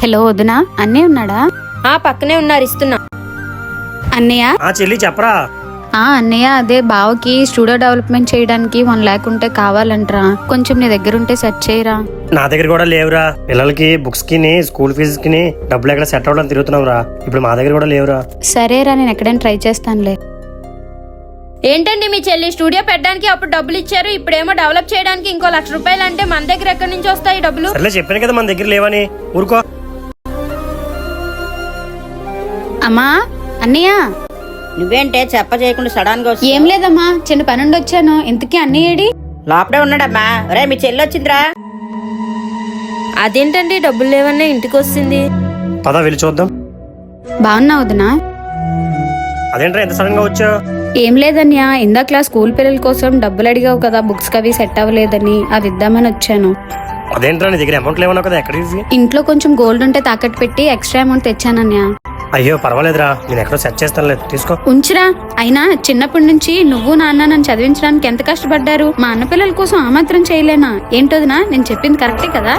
Hello వదినా, అన్నయ్య ఉన్నాడా? పక్కనే ఉన్నారు, ఇస్తున్నా. అన్నయ్య చెల్లి చెప్పరా. అన్నయ్య అదే బావకి స్టూడియో డెవలప్మెంట్ చేయడానికి 1 lakh ఉంటే కావాలంటరా, కొంచెం నీ దగ్గర ఉంటే సెట్ చేయరా. నా దగ్గర కూడా లేవురా. పిల్లలకి బుక్స్ కి స్కూల్ ఫీజు కి డబ్బులు ఎక్కడ సెట్ అవ్వడానికి తిరుగుతున్నాం రా. ఇప్పుడు మా దగ్గర కూడా లేవురా. సరేరా, నేను ఎక్కడైనా ట్రై చేస్తానులే. ఏంటండి మీ చెల్లి స్టూడియో పెట్టడానికి అప్పుడు డబ్బులు ఇచ్చారు, ఇప్పుడేమో డెవలప్ చేయడానికి ఇంకో 1,00,000 రూపాయలు అంటే మన దగ్గర ఎక్కడి నుంచి వస్తాయి డబ్బులు? సర్లే చెప్పాను కదా మన దగ్గర లేవని, ఊరుకో. అమ్మా, అన్నయ్య. నువ్వేంటే చెప్ప చేయకుండా సడన్ గా ఏం లేదమ్మా, చిన్న పని నుండి వచ్చాను. ఇంతకీ అన్నయ్య ఏడి? లోపడే ఉన్నాడమ్మా. రే మీ చెల్లి వచ్చిందిరా. అదేంటండి డబ్బులు లేవన్నా ఇంటికి వస్తుంది? పద వెళ్ళి చూద్దాం. బాగున్నా వదినా? అదేంట్రా ఎంత సడన్ గా వచ్చా? ఏం లేదన్యా, ఇందాక స్కూల్ పిల్లల కోసం డబ్బులు అడిగావు కదా, బుక్స్ కవి సెట్ అవ్వలేదని, అది ఇద్దామని వచ్చాను. అదేంట్రా నీ దగ్గర అమౌంట్ లేవన్నావు కదా, ఎక్కడికి? ఇంట్లో కొంచెం గోల్డ్ ఉంటే తాకట్టు పెట్టి ఎక్స్ట్రా అమౌంట్ తెచ్చానన్యా. అయ్యో పర్వాలేదురా, నేను ఎక్కడో సెట్ చేస్తాను, తీసుకో. ఉంచురా. అయినా చిన్నప్పటి నుంచి నువ్వు నాన్న నన్ను చదివించడానికి ఎంత కష్టపడ్డారు. మా అన్న పిల్లల కోసం ఆ మాత్రం చేయలేనా ఏంటోదినా? నేను చెప్పింది కరెక్టే కదా?